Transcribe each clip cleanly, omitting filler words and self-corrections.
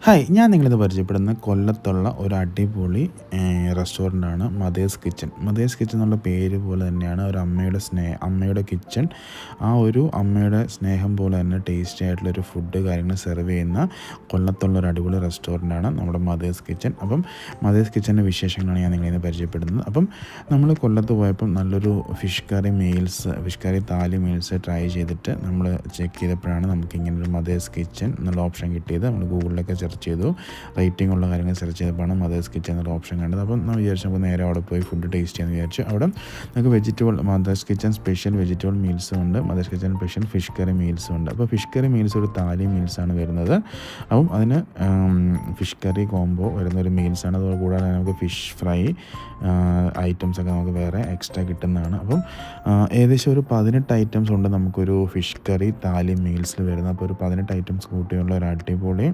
Hi, ഞാൻ നിങ്ങളിത് പരിചയപ്പെടുന്ന കൊല്ലത്തുള്ള ഒരു അടിപൊളി റെസ്റ്റോറൻ്റാണ് മദേഴ്സ് കിച്ചൺ. മദേഴ്സ് കിച്ചൺ എന്നുള്ള പേര് പോലെ തന്നെയാണ് ഒരു അമ്മയുടെ കിച്ചൺ. ആ ഒരു അമ്മയുടെ സ്നേഹം പോലെ തന്നെ ടേസ്റ്റി ആയിട്ടുള്ളൊരു ഫുഡ് കാര്യങ്ങൾ സെർവ് ചെയ്യുന്ന കൊല്ലത്തുള്ള ഒരു അടിപൊളി റെസ്റ്റോറൻ്റാണ് നമ്മുടെ മദേഴ്സ് കിച്ചൺ. അപ്പം മദേഴ്സ് കിച്ചൻ്റെ വിശേഷങ്ങളാണ് ഞാൻ നിങ്ങളിന്ന് പരിചയപ്പെടുന്നത്. അപ്പം നമ്മൾ കൊല്ലത്ത് പോയപ്പം നല്ലൊരു ഫിഷ് കറി താലി മീൽസ് ട്രൈ ചെയ്തിട്ട് നമ്മൾ ചെക്ക് ചെയ്തപ്പോഴാണ് നമുക്ക് ഇങ്ങനൊരു മദേഴ്സ് കിച്ചൺ എന്നുള്ള ഓപ്ഷൻ കിട്ടിയത്. നമ്മൾ ഗൂഗിളിലൊക്കെ സെർച്ച് ചെയ്തു, റേറ്റിംഗ് ഉള്ള കാര്യങ്ങൾ സെർച്ച് ചെയ്തപ്പോഴാണ് മദേഴ്സ് കിച്ചൺ എന്നൊരു ഓപ്ഷൻ കണ്ടത്. അപ്പം നമ്മൾ വിചാരിച്ചു നമുക്ക് നേരെ അവിടെ പോയി ഫുഡ് ടേസ്റ്റ് ചെയ്യാമെന്ന് വിചാരിച്ചു. അവിടെ നമുക്ക് മദേഴ്സ് കിച്ചൺ സ്പെഷ്യൽ വെജിറ്റബിൾ മീൽസും ഉണ്ട്, mother's kitchen special fish curry മീൽസും ഉണ്ട്. അപ്പോൾ ഫിഷ് കറി മീൽസ് ഒരു താലി മീൽസാണ് വരുന്നത്. അപ്പം അതിന് ഫിഷ് കറി കോംബോ വരുന്ന ഒരു മീൽസാണ്. അതുപോലെ കൂടാതെ നമുക്ക് ഫിഷ് ഫ്രൈ ഐറ്റംസൊക്കെ നമുക്ക് വേറെ എക്സ്ട്രാ കിട്ടുന്നതാണ്. അപ്പം ഏകദേശം ഒരു 18 ഐറ്റംസ് ഉണ്ട് നമുക്കൊരു ഫിഷ് കറി താലി മീൽസിൽ വരുന്നത്. അപ്പോൾ ഒരു 18 ഐറ്റംസ് കൂട്ടിയുള്ള ഒരു അടിപൊളി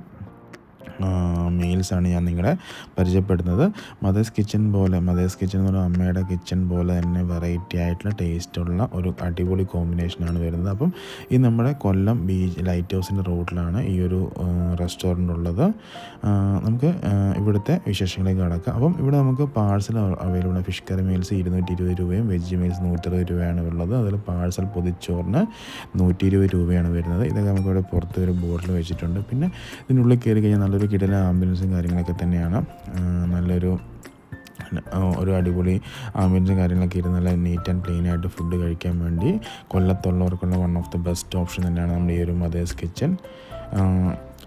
മീൽസാണ് ഞാൻ നിങ്ങളെ പരിചയപ്പെടുന്നത്. മദേഴ്സ് കിച്ചൺ എന്ന് പറഞ്ഞാൽ അമ്മയുടെ കിച്ചൺ പോലെ തന്നെ വെറൈറ്റി ആയിട്ടുള്ള ടേസ്റ്റുള്ള ഒരു അടിപൊളി കോമ്പിനേഷനാണ് വരുന്നത്. അപ്പം ഈ നമ്മുടെ കൊല്ലം ബീച്ച് ലൈറ്റ് ഹൗസിൻ്റെ റോഡിലാണ് ഈ ഒരു റെസ്റ്റോറൻ്റ് ഉള്ളത്. നമുക്ക് ഇവിടുത്തെ വിശേഷങ്ങളിലേക്ക് കടക്കാം. അപ്പം ഇവിടെ നമുക്ക് പാഴ്സൽ അവൈലബിൾ ആണ്. ഫിഷ് കറി മീൽസ് 220 രൂപയും വെജ് മീൽസ് 160 രൂപയാണ് ഉള്ളത്. അതിൽ പാഴ്സൽ പൊതിച്ചോറിന് 120 രൂപയാണ് വരുന്നത്. ഇതൊക്കെ നമുക്കിവിടെ പുറത്ത് ഒരു ബോർഡിൽ വെച്ചിട്ടുണ്ട്. പിന്നെ ഇതിനുള്ളിൽ കയറി കഴിഞ്ഞാൽ നല്ലൊരു കിടിലൻ ആംബുലൻസും കാര്യങ്ങളൊക്കെ തന്നെയാണ്. ഒരു അടിപൊളി ആംബുലൻസും കാര്യങ്ങളൊക്കെ ഇരുന്ന് നല്ല നീറ്റ് ആൻഡ് ക്ലീൻ ആയിട്ട് ഫുഡ് കഴിക്കാൻ വേണ്ടി കൊല്ലത്തുള്ളവർക്കുള്ള one of the best option തന്നെയാണ് നമ്മുടെ ഈ ഒരു മദേഴ്സ് കിച്ചൺ.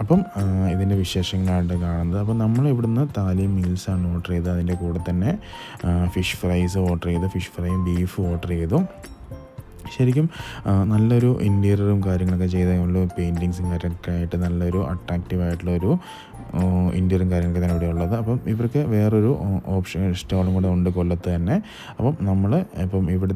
അപ്പം ഇതിൻ്റെ വിശേഷങ്ങളായിട്ട് കാണുന്നത്. അപ്പം നമ്മൾ ഇവിടുന്ന് താലി മീൽസാണ് ഓർഡർ ചെയ്തത്. അതിൻ്റെ കൂടെ തന്നെ ഫിഷ് ഫ്രൈസ് ഓർഡർ ചെയ്തു, ഫിഷ് ഫ്രൈയും ബീഫ് ഓർഡർ ചെയ്തു. ശരിക്കും നല്ലൊരു ഇൻറ്റീരിയറും കാര്യങ്ങളൊക്കെ ചെയ്തുള്ള പെയിൻറ്റിങ്സും കാര്യങ്ങളൊക്കെ ആയിട്ട് നല്ലൊരു അട്രാക്റ്റീവായിട്ടുള്ളൊരു ഇൻറ്റീരിയറും കാര്യങ്ങളൊക്കെ തന്നെ ഇവിടെ ഉള്ളത്. അപ്പം ഇവർക്ക് വേറൊരു സ്റ്റോളും കൂടെ ഉണ്ട് കൊല്ലത്ത് തന്നെ. അപ്പം നമ്മൾ ഇപ്പം ഇവിടെ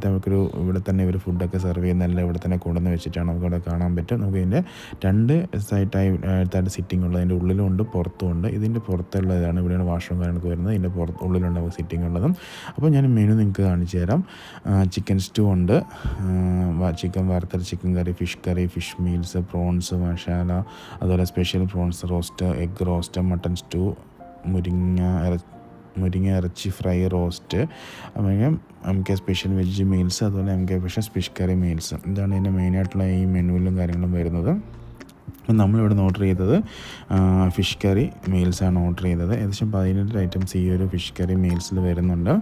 തന്നെ ഇവർ ഫുഡൊക്കെ സെർവ് ചെയ്യുന്നതെല്ലാം ഇവിടെ തന്നെ കൊണ്ടുവന്ന് വെച്ചിട്ടാണ് നമുക്കിവിടെ കാണാൻ പറ്റും. നമുക്ക് ഇതിൻ്റെ 2 സൈഡായിട്ട് സിറ്റിംഗ് ഉള്ളത്, അതിൻ്റെ ഉള്ളിലും ഉണ്ട് പുറത്തും ഉണ്ട്. ഇതിൻ്റെ പുറത്തുള്ളതാണ്, ഇവിടെയാണ് വാഷ്റൂം കാര്യങ്ങളൊക്കെ വരുന്നത്. ഇതിൻ്റെ ഉള്ളിലുണ്ട് നമുക്ക് സിറ്റിംഗ് ഉള്ളതും. അപ്പോൾ ഞാൻ മെനു നിങ്ങൾക്ക് കാണിച്ചു തരാം. ചിക്കൻ സ്റ്റൂ ഉണ്ട്, ചിക്കൻ വറുത്തത്, ചിക്കൻ കറി, ഫിഷ് മീൽസ്, പ്രോൺസ് മസാല, അതുപോലെ special prawns roast, egg roast, mutton stew, മുരിങ്ങ ഇറച്ചി ഫ്രൈ റോസ്റ്റ്, നമുക്ക് സ്പെഷ്യൽ വെജ് മീൽസ്, അതുപോലെ നമുക്ക് ഫിഷ് കറി മീൽസ്. ഇതാണ് ഇതിൻ്റെ മെയിനായിട്ടുള്ള ഈ മെനുവിലും കാര്യങ്ങളും വരുന്നത്. നമ്മളിവിടെ ഓർഡർ ചെയ്തത് ഫിഷ് കറി മീൽസാണ് ഓർഡർ ചെയ്തത്. ഏകദേശം 18 ഐറ്റംസ് ഈ ഒരു ഫിഷ് കറി മീൽസിൽ വരുന്നുണ്ട്.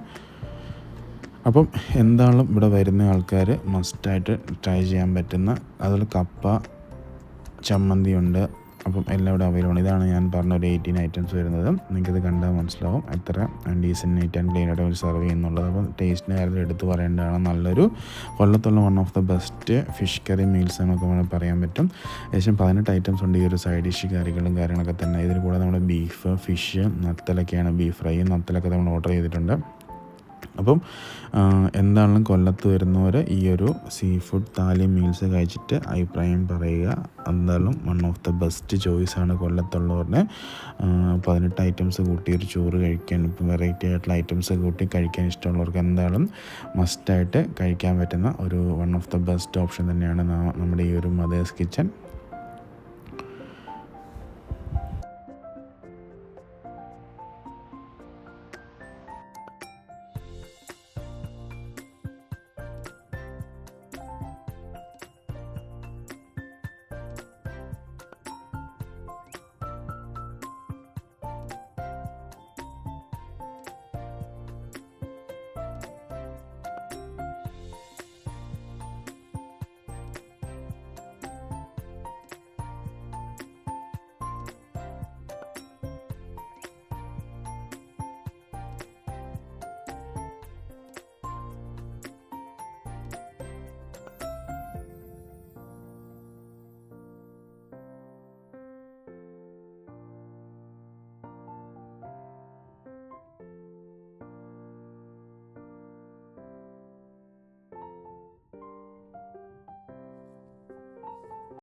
അപ്പം എന്തായാലും ഇവിടെ വരുന്ന ആൾക്കാർ മസ്റ്റായിട്ട് ട്രൈ ചെയ്യാൻ പറ്റുന്ന, അതുപോലെ കപ്പ ചമ്മന്തി ഉണ്ട്. അപ്പം എല്ലാം ഇവിടെ അവൈലബിൾ ആണ്. ഇതാണ് ഞാൻ പറഞ്ഞ ഒരു 18 ഐറ്റംസ് വരുന്നത്. നിങ്ങൾക്കിത് കണ്ടാൽ മനസ്സിലാവും എത്ര ഡീസൻറ്റ് നീറ്റ് ആൻഡ് ക്ലീൻ ആയിട്ട് അവർ സെർവ് ചെയ്യുന്നുള്ളത്. അപ്പം ടേസ്റ്റിൻ്റെ കാര്യത്തിൽ എടുത്ത് പറയേണ്ടതാണ്. നല്ലൊരു കൊല്ലത്തുള്ള one of the best fish curry meals നമുക്ക് വേണമെങ്കിൽ പറയാൻ പറ്റും. ഏകദേശം 18 ഐറ്റംസ് ഉണ്ട് ഈ ഒരു സൈഡ് ഡിഷ് കാര്യങ്ങളൊക്കെ തന്നെ. ഇതിൽ കൂടെ നമ്മുടെ ബീഫ്, ഫിഷ്, നത്തലൊക്കെയാണ്, ബീഫ് ഫ്രൈയും നത്തലൊക്കെ നമ്മൾ ഓർഡർ ചെയ്തിട്ടുണ്ട്. അപ്പം എന്താണെങ്കിലും കൊല്ലത്ത് വരുന്നവർ ഈ ഒരു സീ ഫുഡ് താലി മീൽസ് കഴിച്ചിട്ട് അഭിപ്രായം പറയുക. എന്തായാലും വൺ ഓഫ് ദ ബെസ്റ്റ് ചോയ്സാണ് കൊല്ലത്തുള്ളവരുടെ. 18 ഐറ്റംസ് കൂട്ടി ഒരു ചോറ് കഴിക്കാൻ, ഇപ്പം വെറൈറ്റി ആയിട്ടുള്ള ഐറ്റംസ് കൂട്ടി കഴിക്കാൻ ഇഷ്ടമുള്ളവർക്ക് എന്തായാലും മസ്റ്റായിട്ട് കഴിക്കാൻ പറ്റുന്ന ഒരു one of the best option തന്നെയാണ് നമ്മുടെ ഈ ഒരു മദേഴ്സ് കിച്ചൺ.